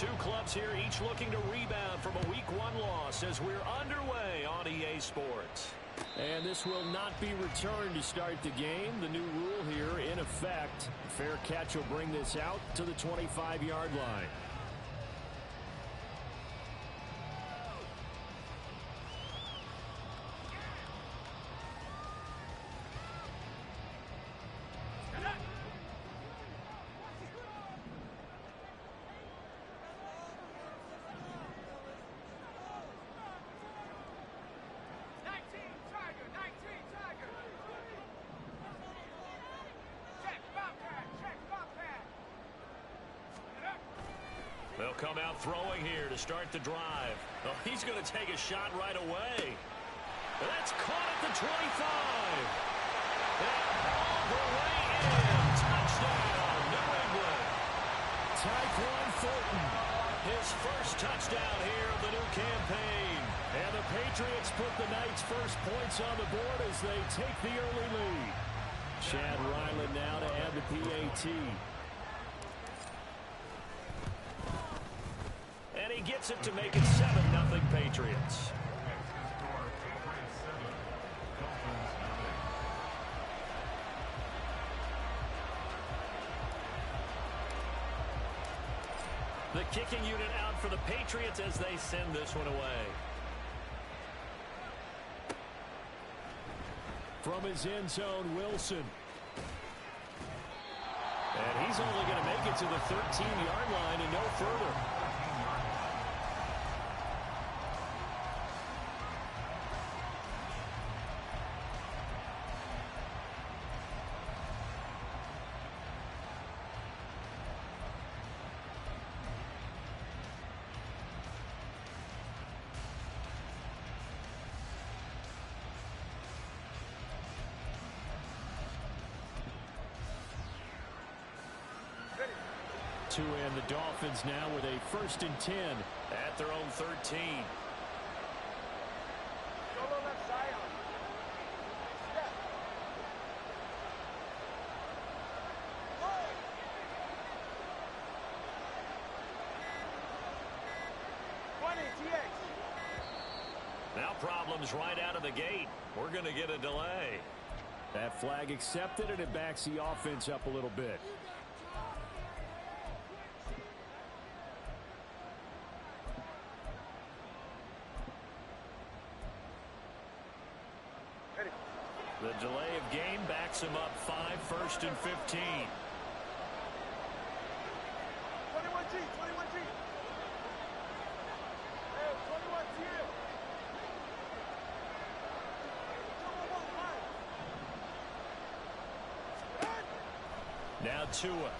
two clubs here, each looking to rebound from a Week 1 loss as we're underway on EA Sports. And this will not be returned to start the game. The new rule here in effect. Fair catch will bring this out to the 25-yard line. They'll come out throwing here to start the drive. Oh, he's going to take a shot right away. That's caught at the 25. And all the way in. Touchdown, New England. Tyquan Thornton, his first touchdown here of the new campaign. And the Patriots put the Knights' first points on the board as they take the early lead. Chad Ryland now to add the PAT. And he gets it to make it 7-0 Patriots. The kicking unit out for the Patriots as they send this one away. From his end zone, Wilson. And he's only going to make it to the 13-yard line and no further. To end the Dolphins now with a 1st and 10 at their own 13. Now problems right out of the gate. We're going to get a delay. That flag accepted, and it backs the offense up a little bit. The delay of game backs him up 5, 1st and 15. 21G, 21G. Hey, 21G. Now Tua.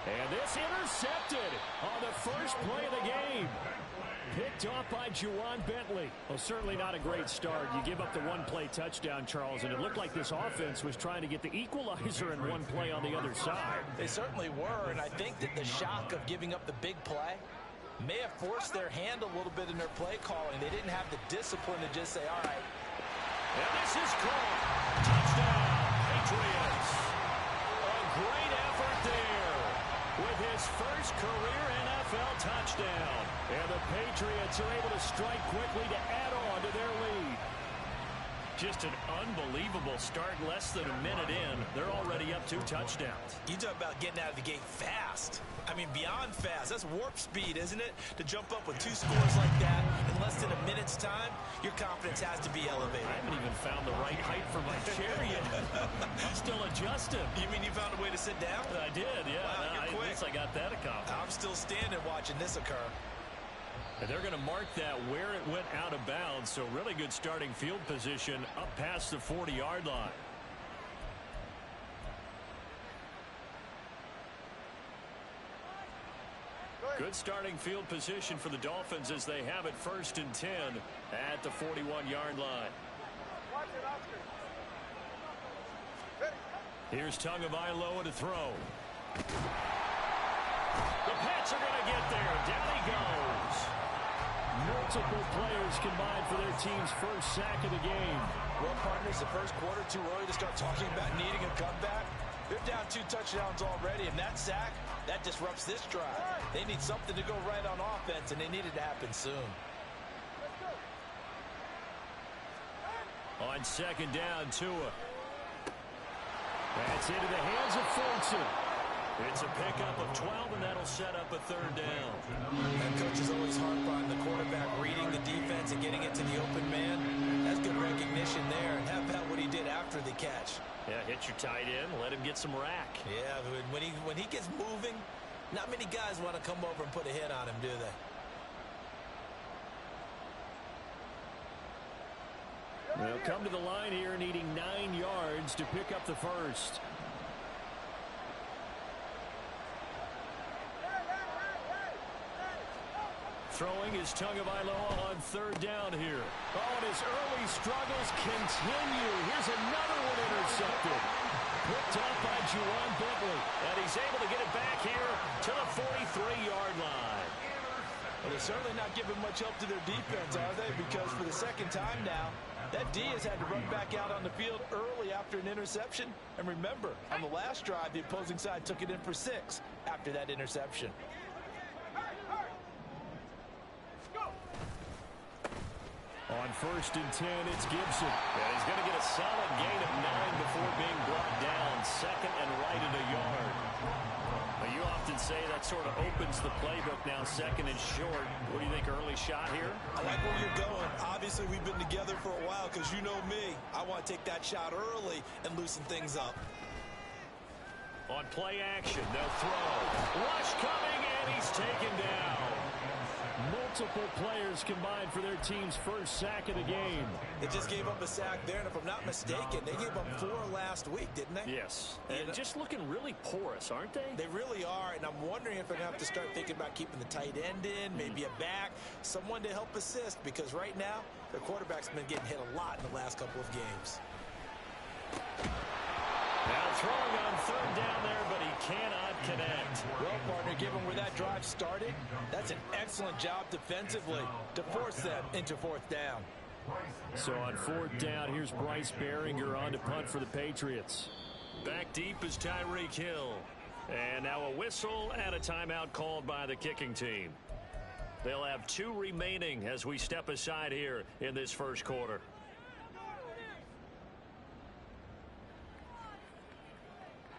And this intercepted on the first play of the game. Picked off by Juwan Bentley. Well, certainly not a great start. You give up the one-play touchdown, Charles, and it looked like this offense was trying to get the equalizer in one play on the other side. They certainly were, and I think that the shock of giving up the big play may have forced their hand a little bit in their play calling. They didn't have the discipline to just say, all right. And this is called. Touchdown, Patriots. A great effort there with his first career NFL touchdown. And the Patriots are able to strike quickly to add on to their lead. Just an unbelievable start. Less than a minute in, they're already up 2 touchdowns. You talk about getting out of the gate fast. I mean, beyond fast. That's warp speed, isn't it? To jump up with 2 scores like that in less than a minute's time, your confidence has to be elevated. I haven't even found the right height for my chair yet. I'm still adjusting. You mean you found a way to sit down? I did, yeah. Wow, you're quick. At least I got that accomplished. I'm still standing watching this occur. And they're going to mark that where it went out of bounds, so really good starting field position up past the 40-yard line. Good starting field position for the Dolphins as they have it 1st and 10 at the 41-yard line. Here's Tagovailoa to throw. The Pats are going to get there. Down he goes. Multiple players combined for their team's first sack of the game. Well, partners, the first quarter too early to start talking about needing a comeback. They're down 2 touchdowns already, and that sack, that disrupts this drive. They need something to go right on offense, and they need it to happen soon. On second down, Tua. That's into the hands of Fulton. It's a pickup of 12, and that'll set up a third down. That coach is always hard on the quarterback reading the defense and getting it to the open man. That's good recognition there, and how about what he did after the catch? Yeah, hit your tight end, let him get some rack. Yeah, when he gets moving, not many guys want to come over and put a hit on him, do they? They'll come to the line here needing 9 yards to pick up the first. Throwing is Tagovailoa on third down here. Oh, and his early struggles continue. Here's another one intercepted. Picked up by Juwan Bentley. And he's able to get it back here to the 43-yard line. Well, they're certainly not giving much help to their defense, are they? Because for the second time now, that D has had to run back out on the field early after an interception. And remember, on the last drive, the opposing side took it in for 6 after that interception. On first and 10, it's Gibson. And he's going to get a solid gain of 9 before being brought down. Second and right at a yard. Well, you often say that sort of opens the playbook now, second and short. What do you think, early shot here? I like where you're going. Obviously, we've been together for a while because you know me. I want to take that shot early and loosen things up. On play action, they'll throw. Rush coming, and he's taken down. Multiple players combined for their team's first sack of the game. They just gave up a sack there, and if I'm not mistaken, they gave up 4 last week, didn't they? Yes. And just looking really porous, aren't they? They really are, and I'm wondering if they're going to have to start thinking about keeping the tight end in, maybe a back, someone to help assist, because right now, their quarterback's been getting hit a lot in the last couple of games. Now throwing on third down there, but he cannot connect. Well, partner, given where that drive started, that's an excellent job defensively to force them into 4th down. So on 4th down, here's Bryce Baringer on to punt for the Patriots. Back deep is Tyreek Hill. And now a whistle and a timeout called by the kicking team. They'll have 2 remaining as we step aside here in this first quarter.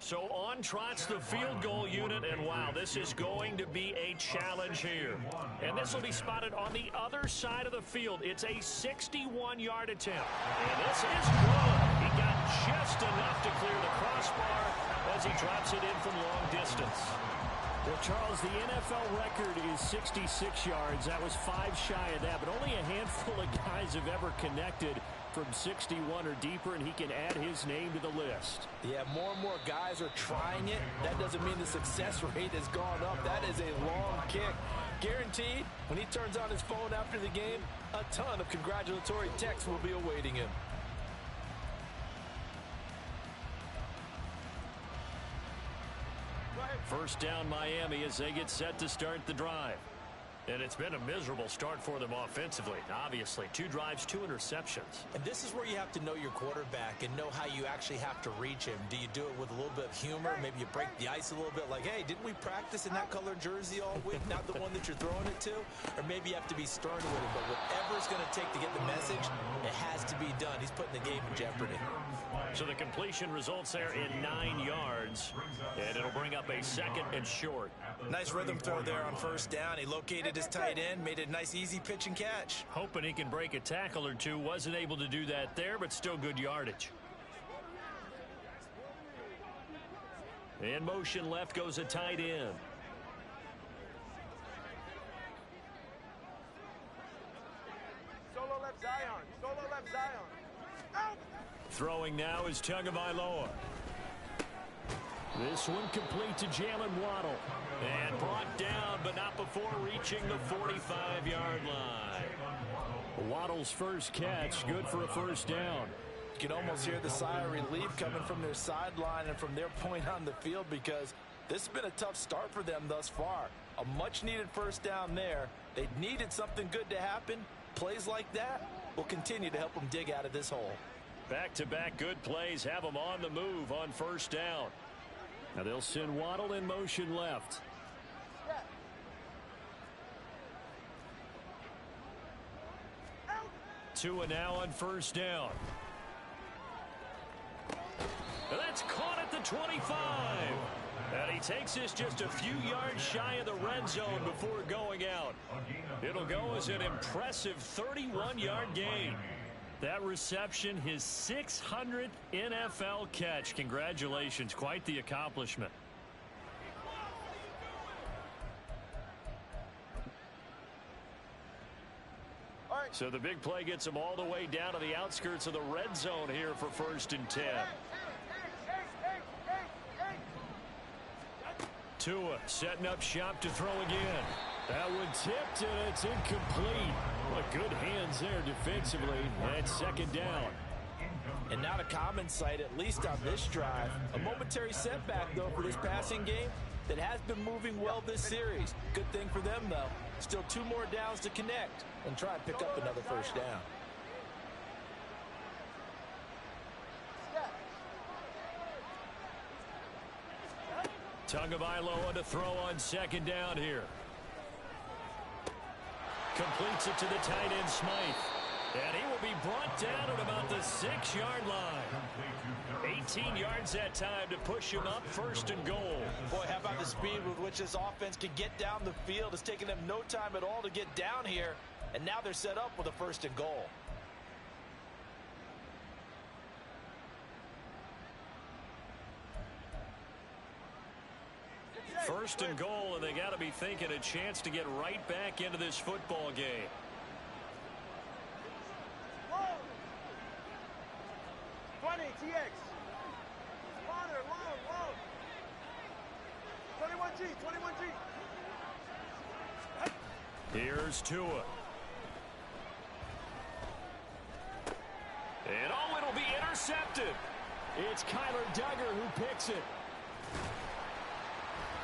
So on trots the field goal unit, and wow, this is going to be a challenge here. And this will be spotted on the other side of the field. It's a 61-yard attempt. And this is good. He got just enough to clear the crossbar as he drops it in from long distance. Well, Charles, the NFL record is 66 yards. That was 5 shy of that, but only a handful of guys have ever connected from 61 or deeper, and he can add his name to the list. Yeah, more and more guys are trying it. That doesn't mean the success rate has gone up. That is a long kick. Guaranteed, when he turns on his phone after the game, a ton of congratulatory texts will be awaiting him. First down Miami as they get set to start the drive. And it's been a miserable start for them offensively, obviously. 2 drives, 2 interceptions. And this is where you have to know your quarterback and know how you actually have to reach him. Do you do it with a little bit of humor? Maybe you break the ice a little bit like, hey, didn't we practice in that color jersey all week? Not the one that you're throwing it to? Or maybe you have to be stern with him. But whatever it's going to take to get the message, it has to be done. He's putting the game in jeopardy. So the completion results there in 9 yards. And it'll bring up a second and short. Nice rhythm throw there on first down. He located his tight end, made it a nice easy pitch and catch. Hoping he can break a tackle or two. Wasn't able to do that there, but still good yardage. In motion left goes a tight end. Solo left Zion. Solo left Zion. Out. Throwing now is Tagovailoa. This one complete to Jalen Waddle. And brought down, but not before reaching the 45-yard line. Waddle's first catch, good for a first down. You can almost hear the sigh of relief coming from their sideline and from their point on the field, because this has been a tough start for them thus far. A much-needed first down there. They needed something good to happen. Plays like that will continue to help them dig out of this hole. Back-to-back good plays have them on the move on first down. Now they'll send Waddle in motion left. Tua now on first down. That's caught at the 25. And he takes this just a few yards shy of the red zone before going out. It'll go as an impressive 31-yard gain. That reception, his 600th NFL catch. Congratulations, quite the accomplishment. So the big play gets him all the way down to the outskirts of the red zone here for 1st and 10. Tua setting up shop to throw again. That one tipped, and it's incomplete. But good hands there defensively. That's 2nd down. And not a common sight, at least on this drive. A momentary setback, though, for this passing game that has been moving well this series. Good thing for them, though. Still 2 more downs to connect and try and pick up another 1st down. Tagovailoa to throw on 2nd down here. Completes it to the tight end, Smythe. And he will be brought down at about the 6-yard line. 18 yards that time to push him up 1st and goal. Boy, how about the speed with which this offense can get down the field? It's taken them no time at all to get down here. And now they're set up with a 1st and goal. First and goal, and they got to be thinking a chance to get right back into this football game. Whoa. 20, TX. Spawner, long. 21G, 21G. Here's Tua. And oh, it'll be intercepted. It's Kyler Duggar who picks it.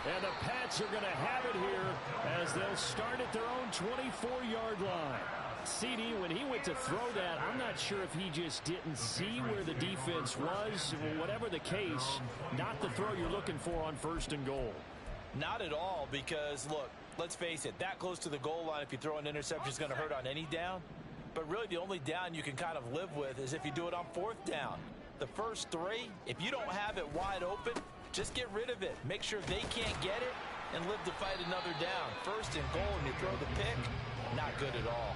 And the Pats are going to have it here as they'll start at their own 24-yard line. CD, when he went to throw that, I'm not sure if he just didn't see where the defense was. Whatever the case, not the throw you're looking for on 1st and goal. Not at all, because, look, let's face it, that close to the goal line, if you throw an interception, is going to hurt on any down. But really, the only down you can kind of live with is if you do it on 4th down. The first 3, if you don't have it wide open, just get rid of it. Make sure they can't get it and live to fight another down. 1st and goal, and you throw the pick, not good at all.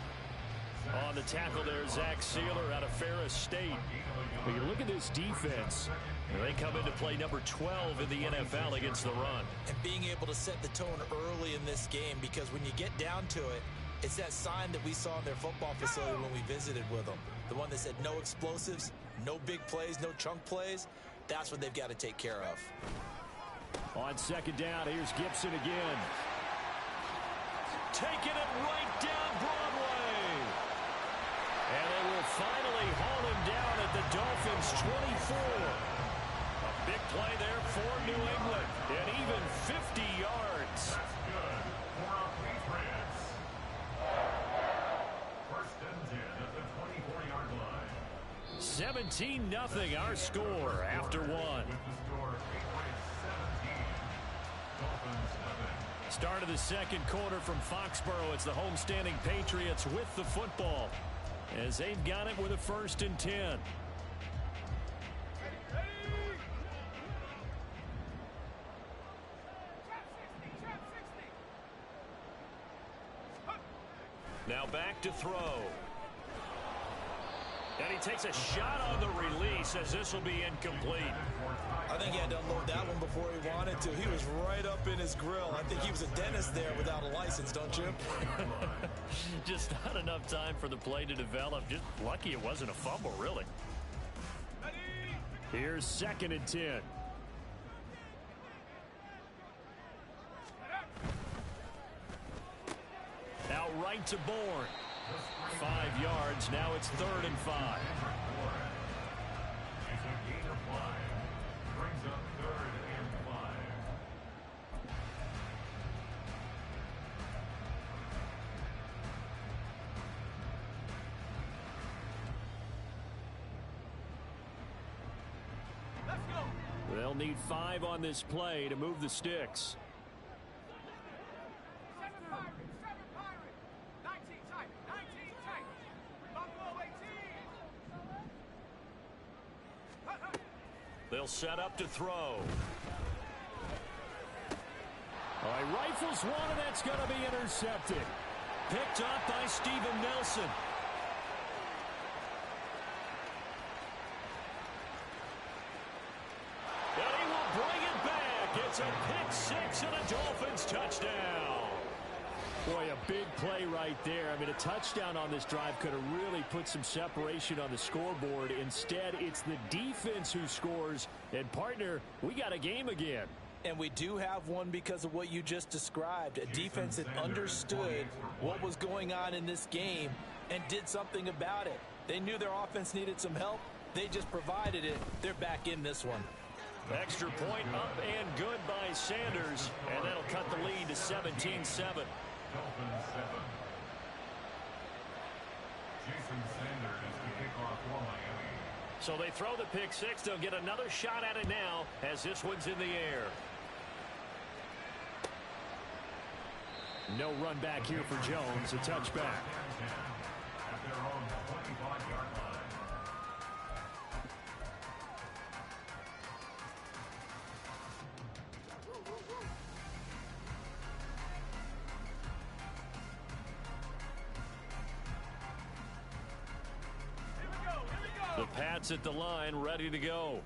On the tackle there, Zach Sealer out of Ferris State. But you look at this defense. They come into play number 12 in the NFL against the run. And being able to set the tone early in this game, because when you get down to it, it's that sign that we saw in their football facility when we visited with them. The one that said no explosives, no big plays, no chunk plays. That's what they've got to take care of. On 2nd down, here's Gibson again. Taking it right down Broadway. And they will finally haul him down at the Dolphins' 24. A big play there for New England. And even 50 yards. 17-0 our score after 1. Start of the 2nd quarter from Foxborough. It's the homestanding Patriots with the football as they've got it with a 1st and 10. Now back to throw. And he takes a shot on the release as this will be incomplete. I think he had to unload that one before he wanted to. He was right up in his grill. I think he was a dentist there without a license, don't you? Just not enough time for the play to develop. Just lucky it wasn't a fumble, really. Here's 2nd and 10. Out right to Bourne. 5 yards. Now it's 3rd and 5. They'll need 5 on this play to move the sticks. They'll set up to throw. All right, rifles one, and that's going to be intercepted. Picked up by Steven Nelson. And he will bring it back. It's a pick 6 and a Dolphins touchdown. Boy, a big play right there. I mean, a touchdown on this drive could have really put some separation on the scoreboard. Instead, it's the defense who scores. And, partner, we got a game again. And we do have one because of what you just described. A defense that understood what was going on in this game and did something about it. They knew their offense needed some help. They just provided it. They're back in this one. Extra point up and good by Sanders. And that'll cut the lead to 17-7. Dolphins 7. Jason Sanders is the kickoff for Miami. So they throw the pick 6. They'll get another shot at it now as this one's in the air. No run back here for Jones. A touchback. At their own 25-yard line. The Pats at the line, ready to go.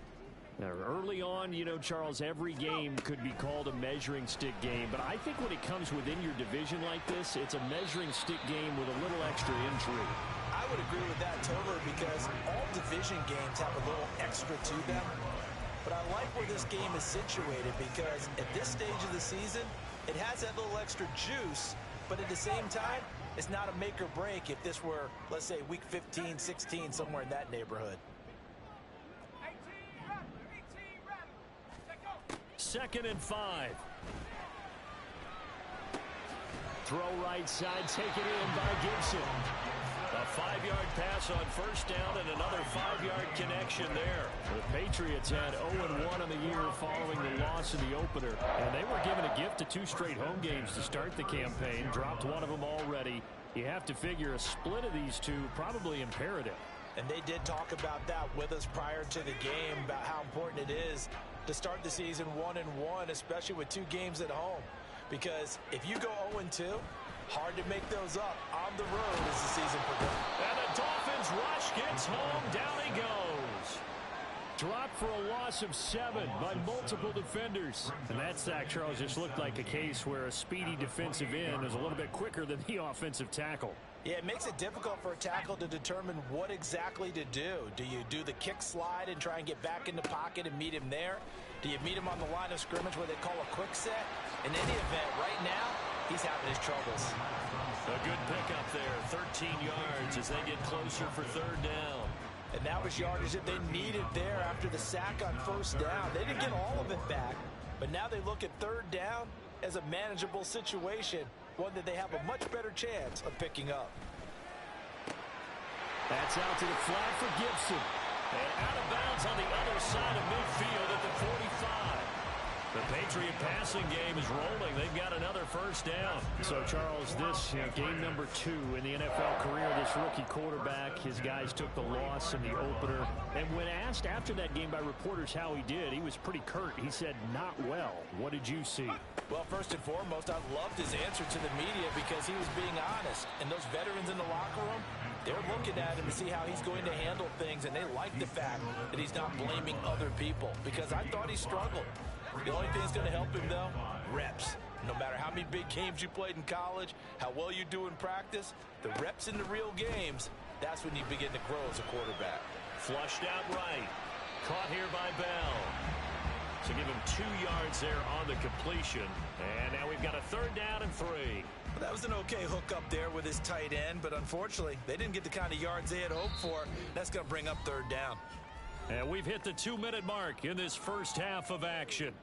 Now, early on, you know, Charles, every game could be called a measuring stick game. But I think when it comes within your division like this, it's a measuring stick game with a little extra intrigue. I would agree with that totally because all division games have a little extra to them. But I like where this game is situated because at this stage of the season, it has that little extra juice. But at the same time, it's not a make or break if this were, let's say, week 15, 16, somewhere in that neighborhood. 2nd and 5. Throw right side, taken in by Gibson. A 5-yard pass on first down and another 5-yard connection there. The Patriots had 0-1 on the year following the loss in the opener. And they were given a gift of 2 straight home games to start the campaign. Dropped one of them already. You have to figure a split of these two probably imperative. And they did talk about that with us prior to the game, about how important it is to start the season 1-1, especially with 2 games at home. Because if you go 0-2, hard to make those up on the road as the season progresses. And the Dolphins rush gets home. Down he goes. Dropped for a loss of 7 by multiple defenders. And that sack, Charles, just looked like a case where a speedy defensive end is a little bit quicker than the offensive tackle. Yeah, it makes it difficult for a tackle to determine what exactly to do. Do you do the kick slide and try and get back in the pocket and meet him there? Do you meet him on the line of scrimmage where they call a quick set? In any event, right now, he's having his troubles. A good pickup there, 13 yards as they get closer for 3rd down. And that was yardage that they needed there after the sack on first down. They didn't get all of it back, but now they look at 3rd down as a manageable situation, one that they have a much better chance of picking up. That's out to the flat for Gibson. And out of bounds on the other side of midfield at the 45. The Patriot passing game is rolling. They've got another first down. So, Charles, this game number 2 in the NFL career, this rookie quarterback, his guys took the loss in the opener. And when asked after that game by reporters how he did, he was pretty curt. He said, not well. What did you see? Well, first and foremost, I loved his answer to the media because he was being honest. And those veterans in the locker room, they're looking at him to see how he's going to handle things. And they like the fact that he's not blaming other people because I thought he struggled. The only thing that's going to help him, though, reps. No matter how many big games you played in college, how well you do in practice, the reps in the real games, that's when you begin to grow as a quarterback. Flushed out right. Caught here by Bell. So give him 2 yards there on the completion. And now we've got a 3rd down and 3. Well, that was an okay hook up there with his tight end, but unfortunately, they didn't get the kind of yards they had hoped for. That's going to bring up 3rd down. And we've hit the 2-minute mark in this first half of action.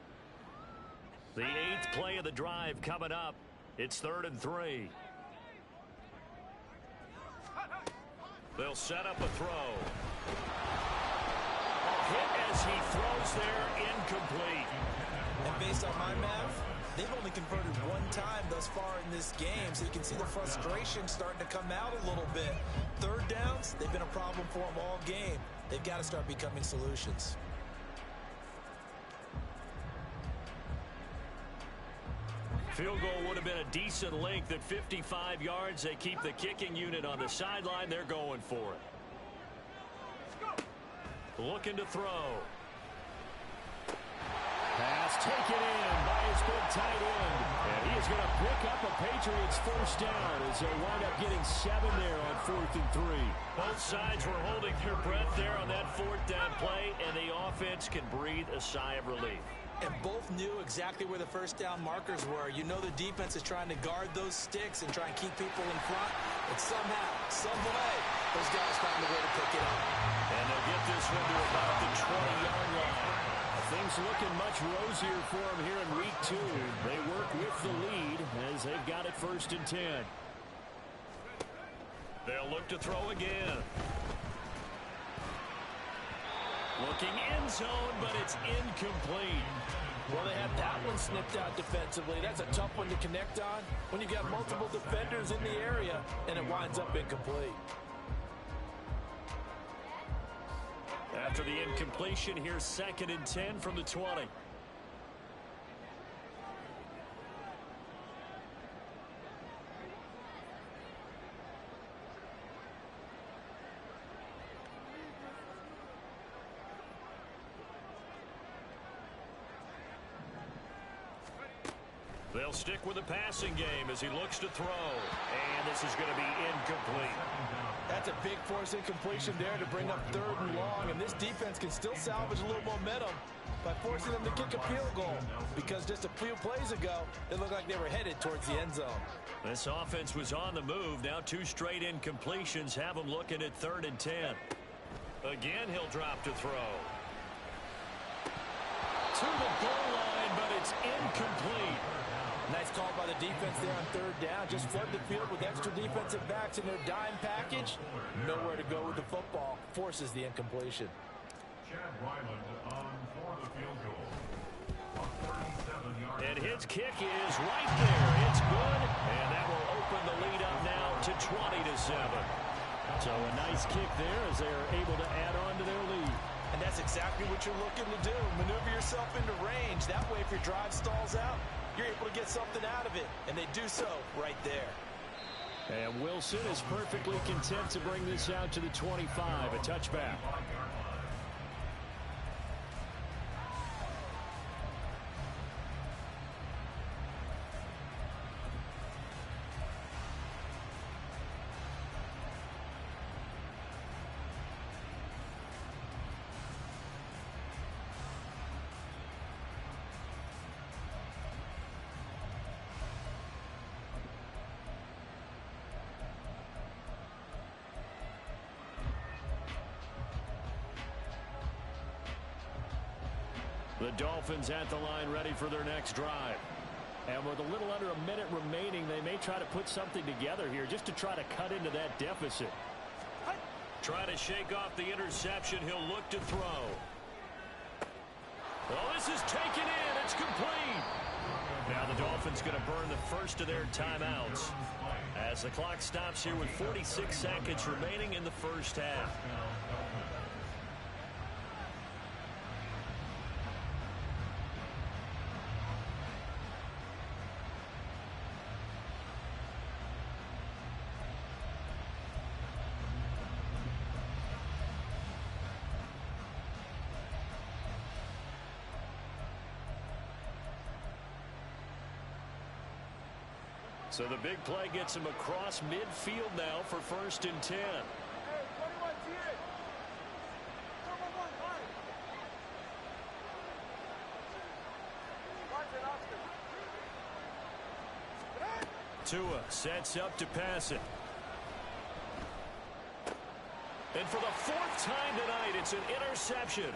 The 8th play of the drive coming up. It's 3rd and 3. They'll set up a throw. Hit as he throws there, incomplete. based on my math, they've only converted one time thus far in this game, so you can see the frustration starting to come out a little bit. Third downs, they've been a problem for them all game. They've got to start becoming solutions. Field goal would have been a decent length at 55 yards. They keep the kicking unit on the sideline. They're going for it. Looking to throw. Pass taken in by his big tight end. And he is going to pick up a Patriots first down as they wind up getting 7 there on 4th and 3. Both sides were holding their breath there on that 4th down play, and the offense can breathe a sigh of relief. And both knew exactly where the first down markers were. You know the defense is trying to guard those sticks and try and keep people in front. But somehow, some way, those guys found a way to pick it up. And they'll get this one to about the 20-yard line. Things looking much rosier for them here in week 2. They work with the lead as they've got it 1st and 10. They'll look to throw again. Looking end zone, but it's incomplete. Well, they have that one snipped out defensively. That's a tough one to connect on when you got multiple defenders in the area, and it winds up incomplete. After the incompletion, here's 2nd and 10 from the 20. They'll stick with the passing game as he looks to throw. And this is going to be incomplete. That's a big force incompletion there to bring up 3rd and long, and this defense can still salvage a little momentum by forcing them to kick a field goal, because just a few plays ago, it looked like they were headed towards the end zone. This offense was on the move. Now 2 straight incompletions have them looking at 3rd and 10. Again, he'll drop to throw. To the goal line, but it's incomplete. Nice call by the defense there on 3rd down. Just flood the field with extra defensive backs in their dime package. Nowhere to go with the football. Forces the incompletion. Chad Ryland on for the field goal. On 37 yards. And his kick is right there. It's good. And that will open the lead up now to 20-7. So a nice kick there as they are able to add on to their lead. And that's exactly what you're looking to do. Maneuver yourself into range. That way, if your drive stalls out, you're able to get something out of it. And they do so right there. And Wilson is perfectly content to bring this out to the 25, a touchback. The Dolphins at the line ready for their next drive. And with a little under a minute remaining, they may try to put something together here just to try to cut into that deficit. Try to shake off the interception. He'll look to throw. Well, this is taken in. It's complete. Now the Dolphins going to burn the first of their timeouts as the clock stops here with 46 seconds remaining in the first half. So the big play gets him across midfield now for 1st and 10. Hey, 21 TX. Tua sets up to pass it. And for the 4th time tonight, it's an interception.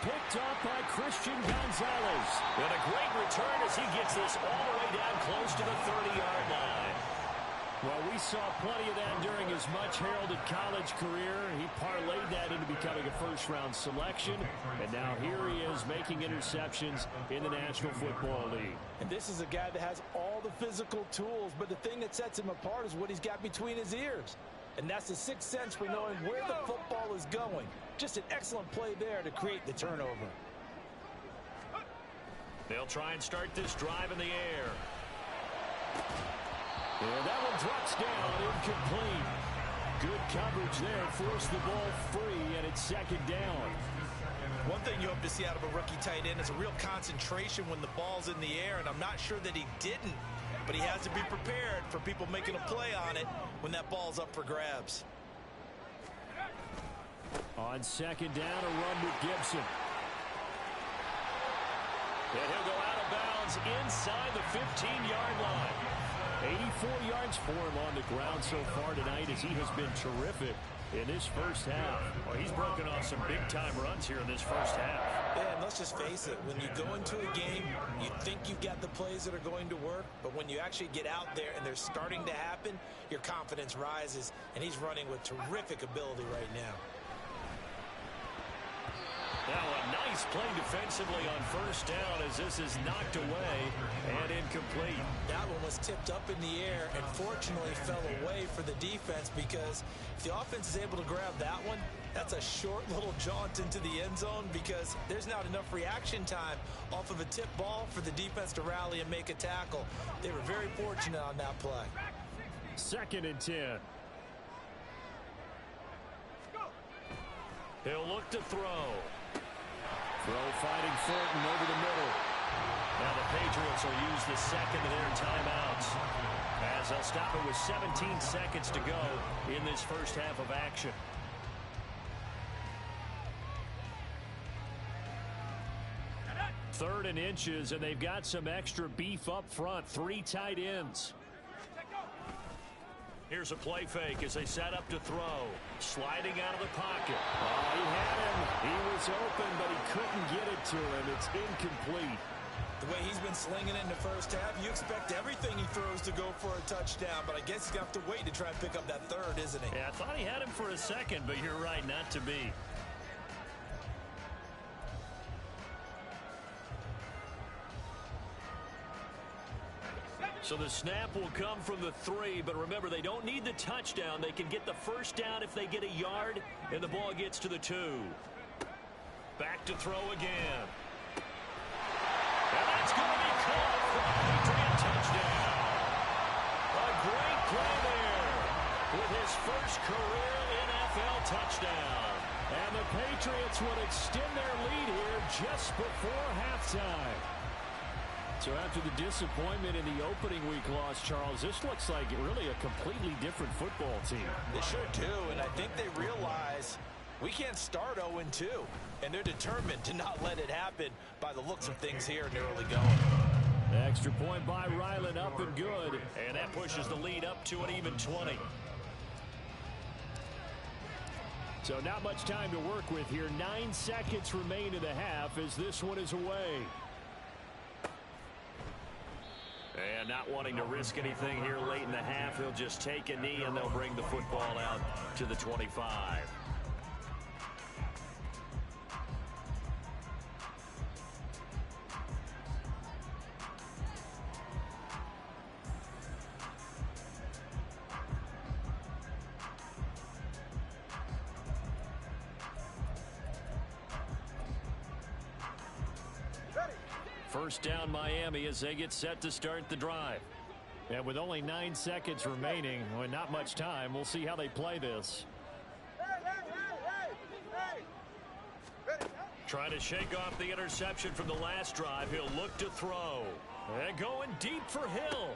Picked up by Christian Gonzalez. And a great return as he gets this all the way down close to the 30-yard line. Well, we saw plenty of that during his much-heralded college career. He parlayed that into becoming a first-round selection, and now here he is making interceptions in the National Football League. And this is a guy that has all the physical tools, but the thing that sets him apart is what he's got between his ears. And that's the sixth sense for knowing where the football is going. Just an excellent play there to create the turnover. They'll try and start this drive in the air. And that one drops down, incomplete. Good coverage there, forced the ball free, and it's second down. One thing you hope to see out of a rookie tight end is a real concentration when the ball's in the air, and I'm not sure that he didn't, but he has to be prepared for people making a play on it when that ball's up for grabs. On second down, a run with Gibson. And he'll go out of bounds inside the 15-yard line. 84 yards for him on the ground so far tonight as he has been terrific in this first half. Well, he's broken off some big-time runs here in this first half. Yeah, and let's just face it. When you go into a game, you think you've got the plays that are going to work, but when you actually get out there and they're starting to happen, your confidence rises, and he's running with terrific ability right now. Now a nice play defensively on first down as this is knocked away and incomplete. That one was tipped up in the air and fortunately fell away for the defense, because if the offense is able to grab that one, that's a short little jaunt into the end zone because there's not enough reaction time off of a tip ball for the defense to rally and make a tackle. They were very fortunate on that play. Second and 10. He'll look to throw. Throw fighting Thornton over the middle. Now the Patriots will use the second of their timeouts as they'll stop it with 17 seconds to go in this first half of action. Third and inches, and they've got some extra beef up front. 3 tight ends. Here's a play fake as they set up to throw. Sliding out of the pocket. Oh, he had him. He was open, but he couldn't get it to him. It's incomplete. The way he's been slinging it in the first half, you expect everything he throws to go for a touchdown, but I guess he's going to have to wait to try and pick up that third, isn't he? Yeah, I thought he had him for a second, but you're right, not to be. So the snap will come from the 3, but remember, they don't need the touchdown. They can get the first down if they get a yard, and the ball gets to the 2. Back to throw again. And that's going to be caught for a Patriot touchdown. A great play there with his first career NFL touchdown. And the Patriots would extend their lead here just before halftime. So after the disappointment in the opening week loss, Charles, this looks like really a completely different football team. They sure do, and I think they realize we can't start 0-2, and they're determined to not let it happen by the looks of things here in the early going. Extra point by Ryland, up and good. And that pushes the lead up to an even 20. So not much time to work with here. 9 seconds remain in the half as this one is away. And not wanting to risk anything here late in the half, he'll just take a knee and they'll bring the football out to the 25. First down Miami as they get set to start the drive. And with only 9 seconds remaining, well, not much time, we'll see how they play this. Trying to shake off the interception from the last drive. He'll look to throw. And going deep for Hill.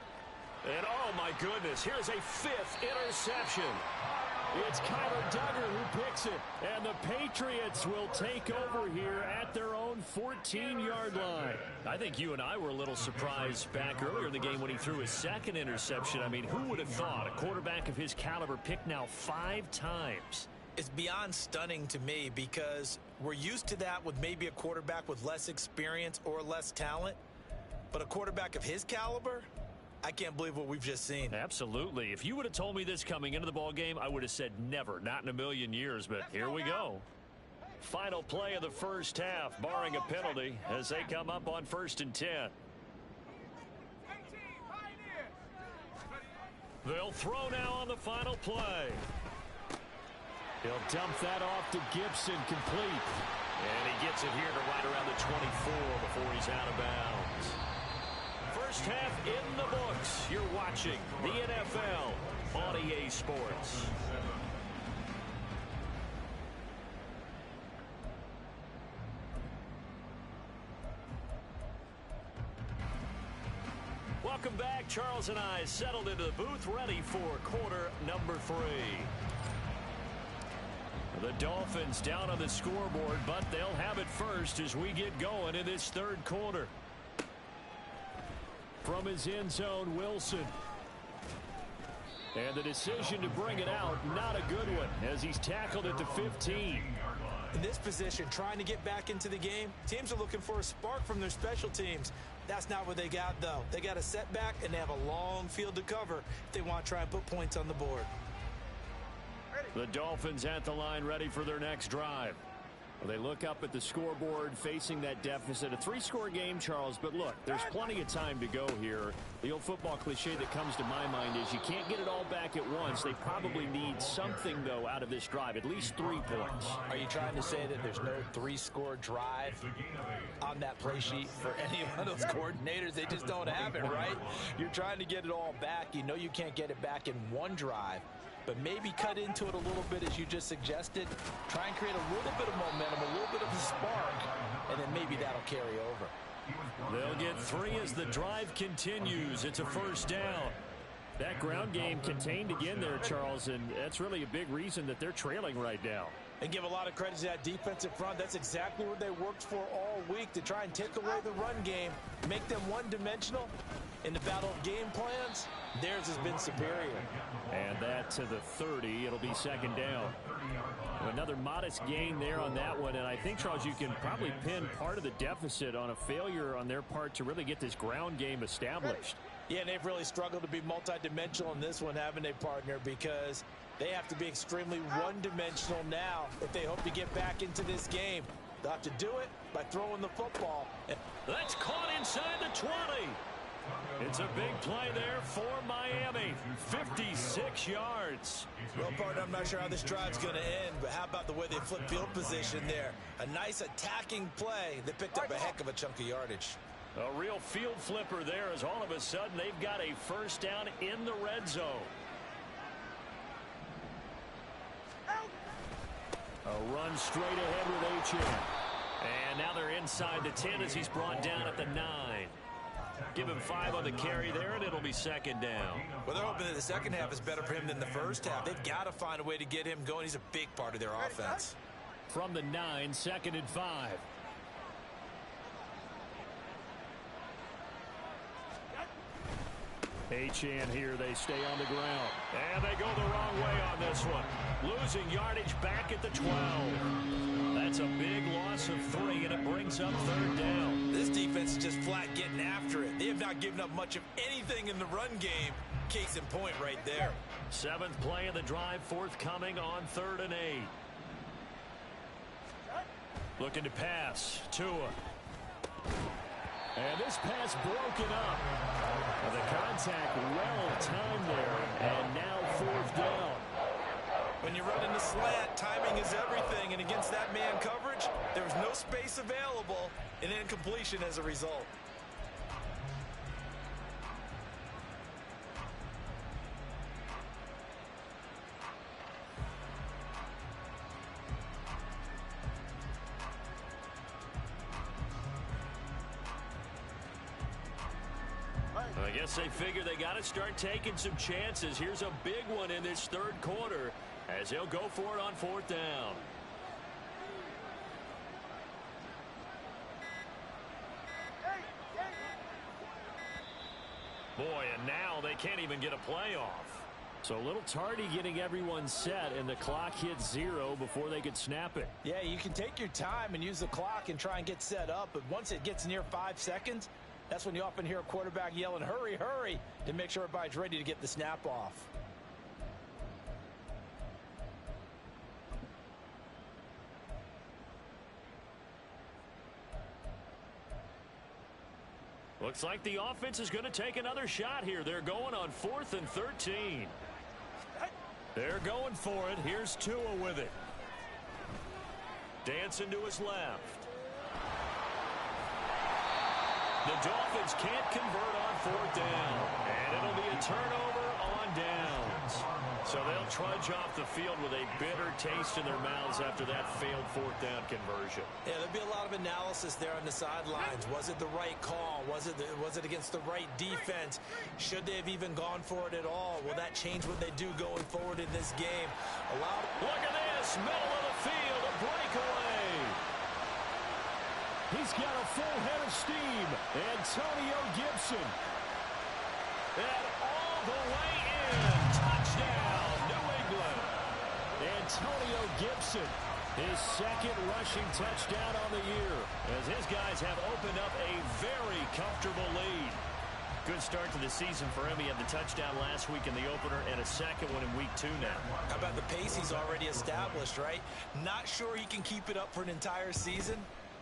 And oh my goodness, here's a 5th interception. It's Kyler Duggar who picks it. And the Patriots will take over here at their own 14-yard line. I think you and I were a little surprised back earlier in the game when he threw his 2nd interception. I mean, who would have thought a quarterback of his caliber picked now 5 times? It's beyond stunning to me because we're used to that with maybe a quarterback with less experience or less talent. But a quarterback of his caliber, I can't believe what we've just seen. Absolutely. If you would have told me this coming into the ball game, I would have said never, not in a million years, but here we go. Final play of the first half, barring a penalty, as they come up on 1st and 10. They'll throw now on the final play. He'll dump that off to Gibson, complete. And he gets it here to right around the 24 before he's out of bounds. First half in the books. You're watching the NFL on EA Sports. Welcome back. Charles and I settled into the booth, ready for quarter number 3. The Dolphins down on the scoreboard, but they'll have it first as we get going in this third quarter. From his end zone, Wilson. And the decision to bring it out, not a good one, as he's tackled at the 15. In this position, trying to get back into the game, teams are looking for a spark from their special teams. That's not what they got, though. They got a setback, and they have a long field to cover if they want to try and put points on the board. The Dolphins at the line, ready for their next drive. Well, they look up at the scoreboard, facing that deficit. A 3-score game, Charles, but look, there's plenty of time to go here. The old football cliche that comes to my mind is you can't get it all back at once. They probably need something, though, out of this drive, at least 3 points. Are you trying to say that there's no 3-score drive on that play sheet for any of those coordinators? They just don't have it, right? You're trying to get it all back. You know you can't get it back in one drive. But maybe cut into it a little bit, as you just suggested. Try and create a little bit of momentum, a little bit of a spark, and then maybe that'll carry over. They'll get 3 as the drive continues. It's a first down. That ground game contained again there, Charles, and that's really a big reason that they're trailing right now. And give a lot of credit to that defensive front. That's exactly what they worked for all week, to try and take away the run game, make them one-dimensional. In the battle of game plans, theirs has been superior. And that to the 30. It'll be second down. Another modest gain there on that one. And I think, Charles, you can probably pin part of the deficit on a failure on their part to really get this ground game established. Yeah, and they've really struggled to be multidimensional in this one, haven't they, partner? Because they have to be extremely one-dimensional now if they hope to get back into this game. They'll have to do it by throwing the football. That's caught inside the 20. It's a big play there for Miami. 56 yards. Well, partner, I'm not sure how this drive's going to end, but how about the way they flip field position there? A nice attacking play. They picked up a heck of a chunk of yardage. A real field flipper there, as all of a sudden they've got a first down in the red zone. A run straight ahead with Achane. And now they're inside the 10 as he's brought down at the 9. Give him 5 on the carry there, and it'll be second down. Well, they're hoping that the second half is better for him than the first half. They've got to find a way to get him going. He's a big part of their offense. From the 9, second and 5. Achane here, they stay on the ground. And they go the wrong way on this one. Losing yardage back at the 12. That's a big loss of 3, and it brings up third down. This defense is just flat getting after it. They have not given up much of anything in the run game. Case in point right there. 7th play of the drive forthcoming on 3rd and 8. Looking to pass. Tua. And this pass broken up. The contact well timed there, and now 4th down. When you run in the slant, timing is everything, and against that man coverage, there's no space available, and incompletion as a result. I guess they figure they got to start taking some chances. Here's a big one in this third quarter as they'll go for it on 4th down. Boy, and now they can't even get a play off. So a little tardy getting everyone set, and the clock hits 0 before they could snap it. Yeah, you can take your time and use the clock and try and get set up, but once it gets near 5 seconds, That's when you often hear a quarterback yelling, hurry, hurry, to make sure everybody's ready to get the snap off. Looks like the offense is going to take another shot here. They're going on 4th and 13. They're going for it. Here's Tua with it. Dancing to his left. The Dolphins can't convert on 4th down. And it'll be a turnover on downs. So they'll trudge off the field with a bitter taste in their mouths after that failed 4th down conversion. Yeah, there'll be a lot of analysis there on the sidelines. Was it the right call? Was it against the right defense? Should they have even gone for it at all? Will that change what they do going forward in this game? Look at this, middle of the field, a breakaway. He's got a full head of steam. Antonio Gibson. And all the way in. Touchdown, New England. Antonio Gibson, his second rushing touchdown on the year, as his guys have opened up a very comfortable lead. Good start to the season for him. He had the touchdown last week in the opener and a second one in week 2 now. How about the pace he's already established, right? Not sure he can keep it up for an entire season,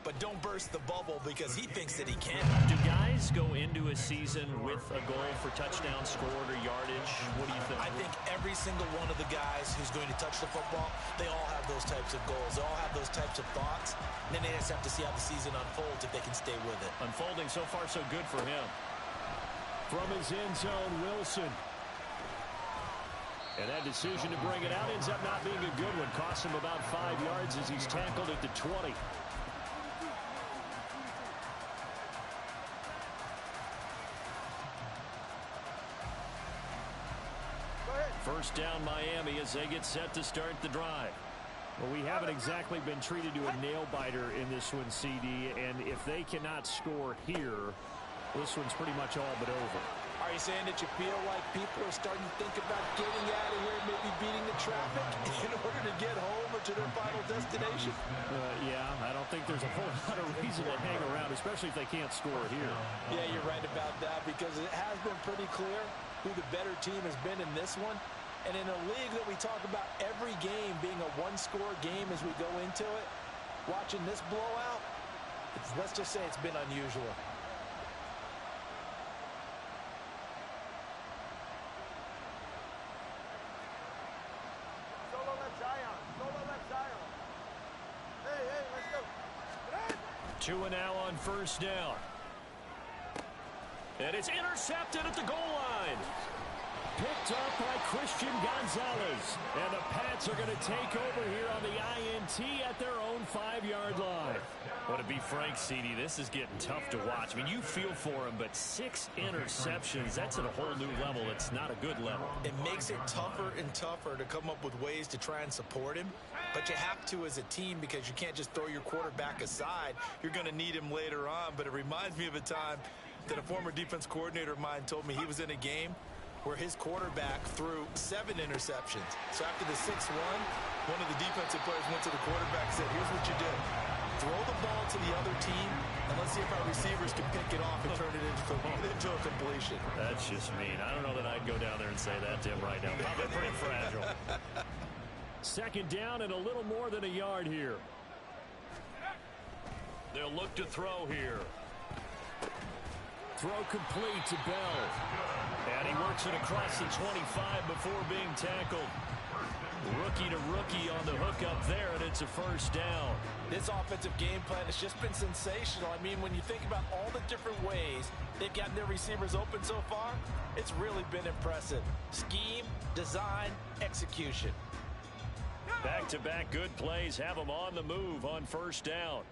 but don't burst the bubble because he thinks that he can. Do guys go into a season with a goal for touchdowns scored or yardage? What do you think? I think every single one of the guys who's going to touch the football, they all have those types of goals. They all have those types of thoughts. And then they just have to see how the season unfolds if they can stay with it. Unfolding so far so good for him. From his end zone, Wilson. And that decision to bring it out ends up not being a good one. Costs him about 5 yards as he's tackled at the 20. First down Miami as they get set to start the drive. Well, we haven't exactly been treated to a nail-biter in this one, CD, and if they cannot score here, this one's pretty much all but over. Are you saying that you feel like people are starting to think about getting out of here, maybe beating the traffic in order to get home or to their final destination? Yeah, I don't think there's a whole lot of reason to hang around, especially if they can't score here. Yeah, you're right about that because it has been pretty clear who the better team has been in this one. And in a league that we talk about every game being a one-score game as we go into it, watching this blowout, let's just say it's been unusual. Solo left Zion. Solo left Zion. Hey, let's go. Tua now on first down. And it's intercepted at the goal line. Picked up by Christian Gonzalez. And the Pats are going to take over here on the INT at their own 5-yard line. Well, to be frank, CD, this is getting tough to watch. I mean, you feel for him, but 6 interceptions, that's at a whole new level. It's not a good level. It makes it tougher and tougher to come up with ways to try and support him. But you have to as a team because you can't just throw your quarterback aside. You're going to need him later on. But it reminds me of a time that a former defense coordinator of mine told me he was in a game where his quarterback threw 7 interceptions. So after the 6-1, one of the defensive players went to the quarterback and said, here's what you do. Throw the ball to the other team, and let's see if our receivers can pick it off and turn it into a completion. That's just mean. I don't know that I'd go down there and say that to him right now. Probably pretty fragile. Second down and a little more than a yard here. They'll look to throw here. Throw complete to Bell. And he works it across the 25 before being tackled. Rookie to rookie on the hook up there, and it's a first down. This offensive game plan has just been sensational. I mean, when you think about all the different ways they've gotten their receivers open so far, it's really been impressive. Scheme, design, execution. Back-to-back good plays have them on the move on first down.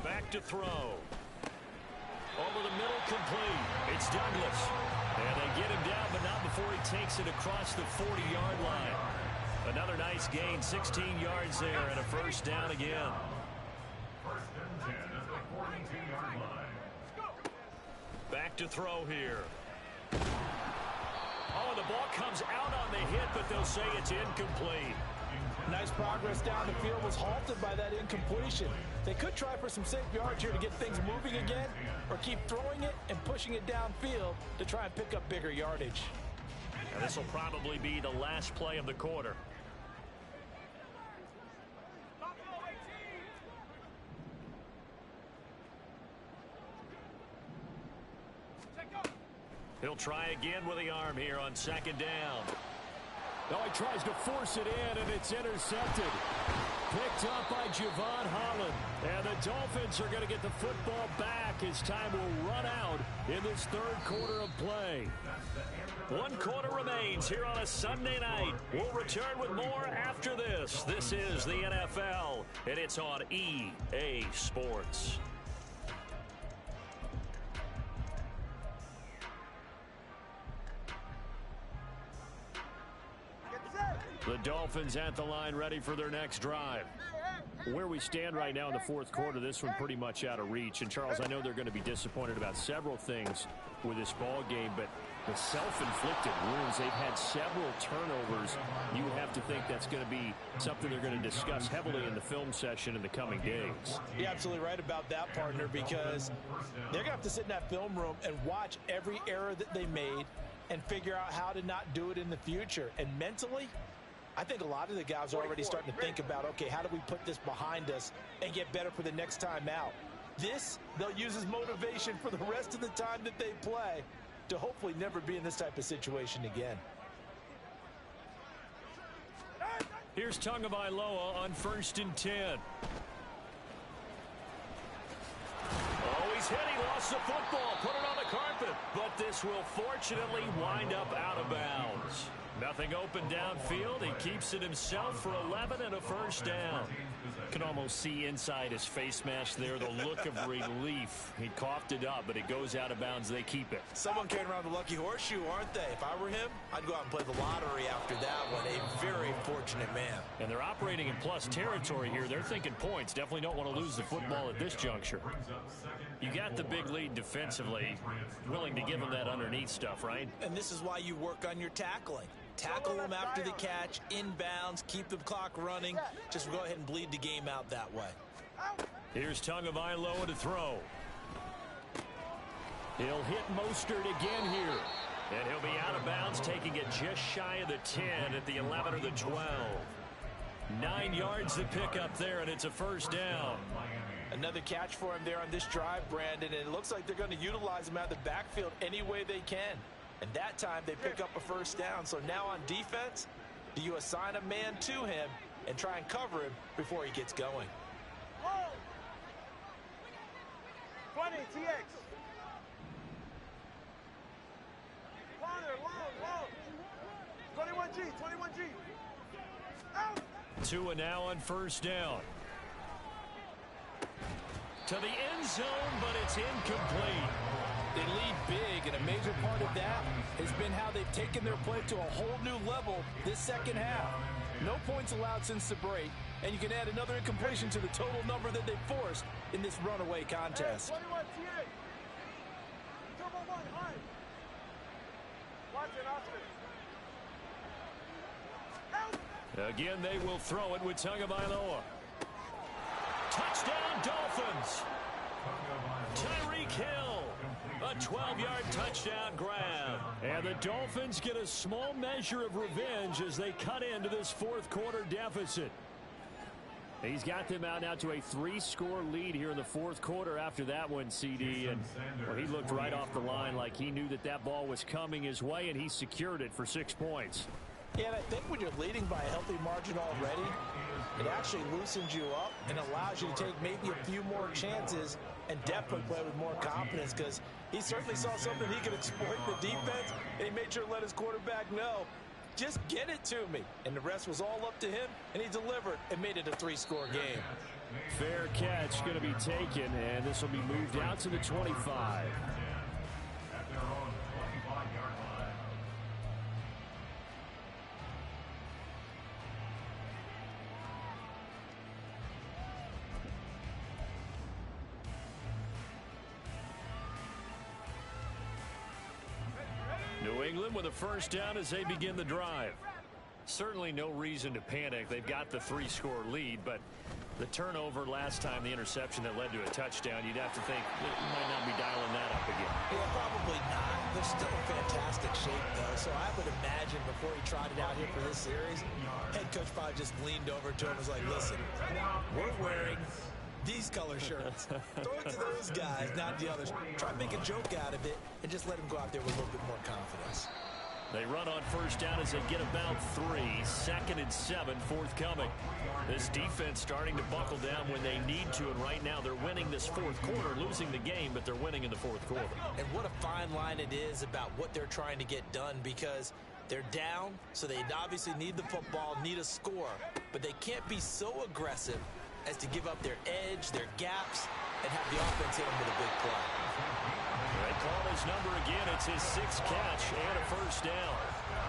Back to throw. Over the middle, complete. It's Douglas. And they get him down, but not before he takes it across the 40-yard line. Another nice gain, 16 yards there, and a first down again. First and 10 at the 42-yard line. Back to throw here. Oh, the ball comes out on the hit, but they'll say it's incomplete. Nice progress down the field was halted by that incompletion. They could try for some safe yards here to get things moving again, or keep throwing it and pushing it downfield to try and pick up bigger yardage. And this will probably be the last play of the quarter. He'll try again with the arm here on second down. Now he tries to force it in, and it's intercepted. Picked up by Javon Holland. And the Dolphins are going to get the football back as time will run out in this third quarter of play. 1 quarter remains here on a Sunday night. We'll return with more after this. This is the NFL, and it's on EA Sports. The Dolphins at the line, ready for their next drive. Where we stand right now in the fourth quarter, this one pretty much out of reach. And, Charles, I know they're going to be disappointed about several things with this ball game, but the self-inflicted wounds, they've had several turnovers. You have to think that's going to be something they're going to discuss heavily in the film session in the coming days. You're absolutely right about that, partner, because they're going to have to sit in that film room and watch every error that they made and figure out how to not do it in the future. And mentally, I think a lot of the guys are already starting to think about, okay, how do we put this behind us and get better for the next time out? This, they'll use as motivation for the rest of the time that they play to hopefully never be in this type of situation again. Here's Tagovailoa on 1st and 10. Oh, he's hit. He lost the football. Put it on the carpet. But this will fortunately wind up out of bounds. Nothing open downfield. He keeps it himself for 11 and a first down. Can almost see inside his face mask there the look of relief. He coughed it up, but it goes out of bounds. They keep it. Someone carrying around the lucky horseshoe, aren't they? If I were him, I'd go out and play the lottery after that one. A very fortunate man. And they're operating in plus territory here. They're thinking points. Definitely don't want to lose the football at this juncture. You got the big lead defensively. Willing to give them that underneath stuff, right? And this is why you work on your tackling. Tackle them after the catch, inbounds, keep the clock running. Just go ahead and bleed the game out that way. Here's Tagovailoa to throw. He'll hit Mostert again here. And he'll be out of bounds, taking it just shy of the 10 at the 11 or the 12. 9 yards to pick up there, and it's a first down. Another catch for him there on this drive, Brandon, and it looks like they're going to utilize him out of the backfield any way they can. And that time they pick up a first down. So now on defense, do you assign a man to him and try and cover him before he gets going? 20, TX. Corner, long. 21G. Out. Tua now on first down. To the end zone, but it's incomplete. They lead big, and a major part of that has been how they've taken their play to a whole new level this second half. No points allowed since the break, and you can add another incompletion to the total number that they forced in this runaway contest. 21 TA. Turbo 1, high. Watch it, Oscar. Out. Again, they will throw it with Tagovailoa. Touchdown, Dolphins. Tyreek Hill. A 12-yard touchdown grab. And the Dolphins get a small measure of revenge as they cut into this fourth quarter deficit. He's got them out now to a 3-score lead here in the fourth quarter after that one, CD. And well, he looked right off the line like he knew that that ball was coming his way, and he secured it for 6 points. Yeah, and I think when you're leading by a healthy margin already, it actually loosens you up and allows you to take maybe a few more chances and definitely play with more confidence, because he certainly saw something he could exploit the defense, and he made sure to let his quarterback know, just get it to me. And the rest was all up to him, and he delivered and made it a 3-score game. Fair catch going to be taken, and this will be moved out to the 25. New England with a first down as they begin the drive. Certainly no reason to panic. They've got the 3-score lead, but the turnover last time, the interception that led to a touchdown, you'd have to think you might not be dialing that up again. Yeah, probably not. They're still in fantastic shape, though, so I would imagine before he trotted out here for this series, head coach probably just leaned over to him and was like, listen, we're wearing these color shirts. Throw it to those guys, not the others. Try to make a joke out of it and just let them go out there with a little bit more confidence. They run on first down as they get about 3. 2nd and 7 forthcoming. This defense starting to buckle down when they need to, and right now they're winning this fourth quarter, losing the game, but they're winning in the fourth quarter. And what a fine line it is about what they're trying to get done, because they're down, so they obviously need the football, need a score, but they can't be so aggressive as to give up their edge, their gaps, and have the offense hit them with a big play. They call his number again. It's his 6th catch and a first down.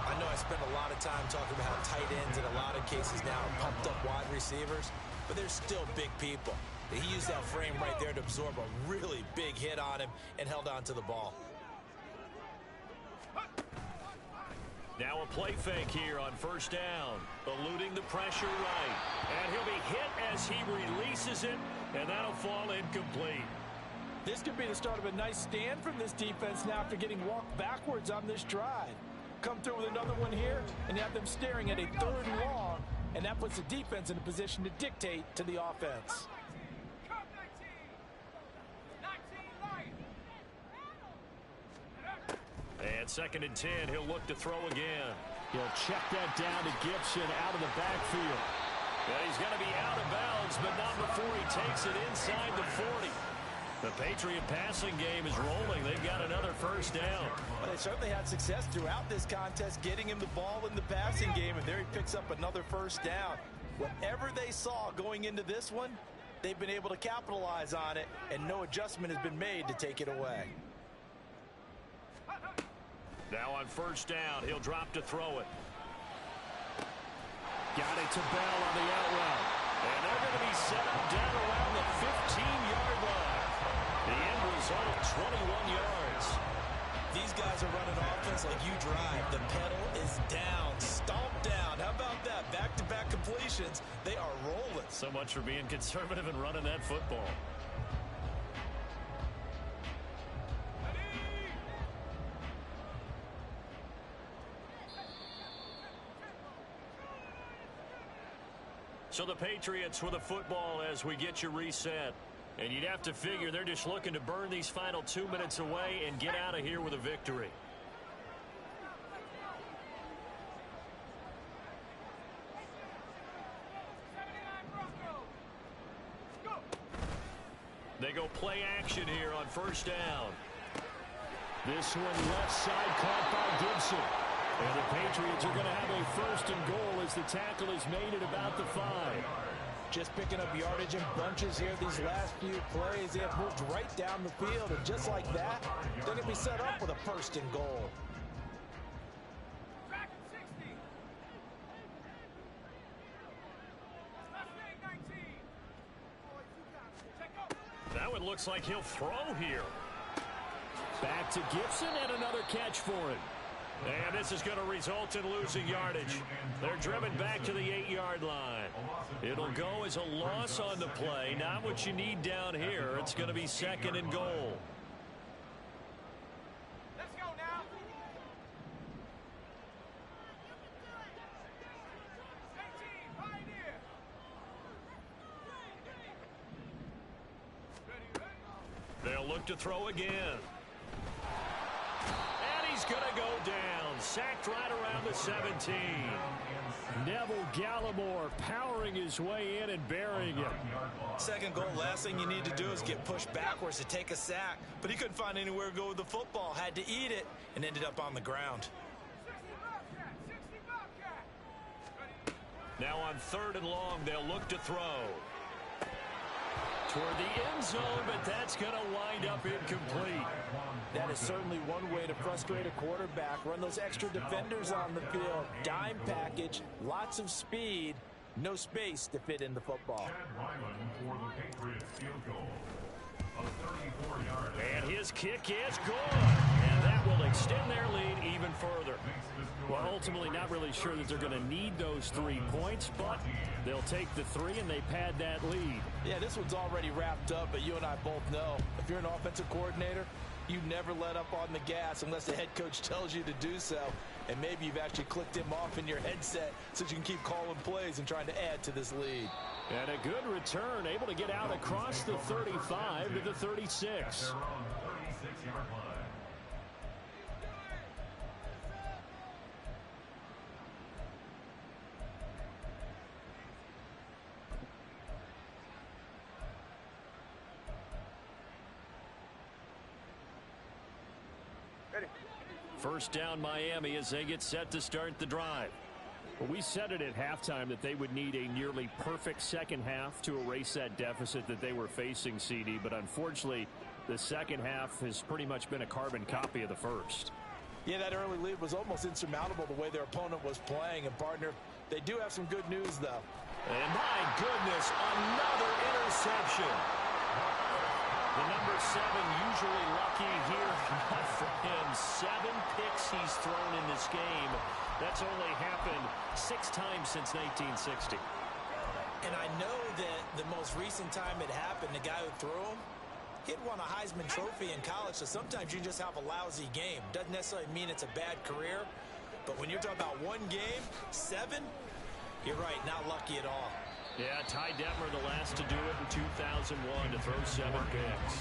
I know I spent a lot of time talking about how tight ends in a lot of cases now are pumped up wide receivers, but they're still big people. He used that frame right there to absorb a really big hit on him and held on to the ball. Now a play fake here on first down, eluding the pressure right. And he'll be hit as he releases it, and that'll fall incomplete. This could be the start of a nice stand from this defense now after getting walked backwards on this drive. Come through with another one here, and you have them staring at a 3rd and long, and that puts the defense in a position to dictate to the offense. And 2nd and 10, he'll look to throw again. He'll check that down to Gibson out of the backfield. Well, he's going to be out of bounds, but not before he takes it inside the 40. The Patriot passing game is rolling. They've got another first down. Well, they certainly had success throughout this contest, getting him the ball in the passing game, and there he picks up another first down. Whatever they saw going into this one, they've been able to capitalize on it, and no adjustment has been made to take it away. Now on first down, he'll drop to throw it. Got it to Bell on the out route. And they're going to be set up down around the 15-yard line. The end result, 21 yards. These guys are running offense like you drive. The pedal is down, stomped down. How about that? Back-to-back completions. They are rolling. So much for being conservative and running that football. So the Patriots with a football as we get you reset. And you'd have to figure they're just looking to burn these final 2 minutes away and get out of here with a victory. They go play action here on first down. This one left side caught by Gibson. And the Patriots are going to have a 1st and goal as the tackle is made at about the 5. Just picking up yardage in bunches here these last few plays. They have moved right down the field, and just like that, they're going to be set up with a 1st and goal. Now it looks like he'll throw here. Back to Gibson and another catch for him. And this is going to result in losing yardage. They're driven back to the 8-yard line. It'll go as a loss on the play. Not what you need down here. It's going to be 2nd and goal. Let's go now. They'll look to throw again. He's going to go down. Sacked right around the 17. Neville Gallimore powering his way in and burying it. 2nd goal, last thing you need to do is get pushed backwards to take a sack. But he couldn't find anywhere to go with the football. Had to eat it and ended up on the ground. Now on 3rd and long, they'll look to throw. Toward the end zone, but that's going to wind up incomplete. That is certainly one way to frustrate a quarterback. Run those extra defenders on the field. Dime package, lots of speed, no space to fit in the football. Chad Ryland for the Patriots field goal. A 34-yard. And his kick is good. And that that will extend their lead even further. Well, ultimately not really sure that they're going to need those 3 points, but they'll take the 3 and they pad that lead. Yeah, this one's already wrapped up, but you and I both know if you're an offensive coordinator, you never let up on the gas unless the head coach tells you to do so. And maybe you've actually clicked him off in your headset so you can keep calling plays and trying to add to this lead. And a good return, able to get out across the 35 to the 36. They're on the 36-yard line. First down Miami as they get set to start the drive. Well, we said it at halftime that they would need a nearly perfect second half to erase that deficit that they were facing, CD, but unfortunately the second half has pretty much been a carbon copy of the first. Yeah, that early lead was almost insurmountable the way their opponent was playing. And, partner, they do have some good news, though. And my goodness, another interception. The number 7 usually lucky here. Not for him. 7 picks he's thrown in this game. That's only happened 6 times since 1960. And I know that the most recent time it happened, the guy who threw him, he'd won a Heisman Trophy in college, so sometimes you just have a lousy game. Doesn't necessarily mean it's a bad career, but when you're talking about one game, 7, you're right, not lucky at all. Yeah, Ty Detmer the last to do it in 2001 to throw 7 picks.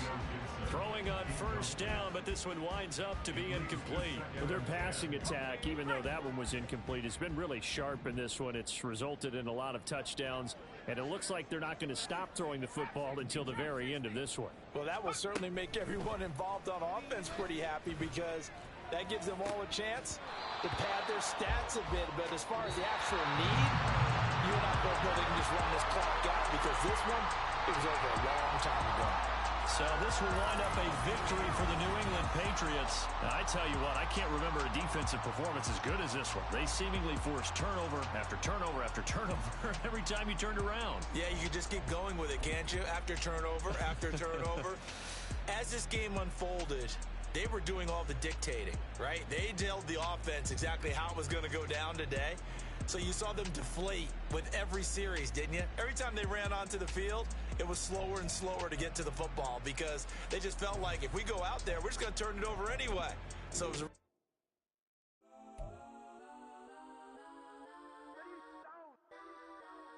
Throwing on first down, but this one winds up to be incomplete. Well, their passing attack, even though that one was incomplete, has been really sharp in this one. It's resulted in a lot of touchdowns, and it looks like they're not going to stop throwing the football until the very end of this one. Well, that will certainly make everyone involved on offense pretty happy because that gives them all a chance to pad their stats a bit. But as far as the actual need, you and I both know they can just run this clock out because this one, it was over a long time ago. So this will wind up a victory for the New England Patriots. Now, I tell you what, I can't remember a defensive performance as good as this one. They seemingly forced turnover after turnover after turnover every time you turned around. Yeah, you could just keep going with it, can't you? After turnover, after turnover. As this game unfolded, they were doing all the dictating, right? They told the offense exactly how it was going to go down today. So you saw them deflate with every series, didn't you? Every time they ran onto the field, it was slower and slower to get to the football because they just felt like if we go out there, we're just going to turn it over anyway. So it was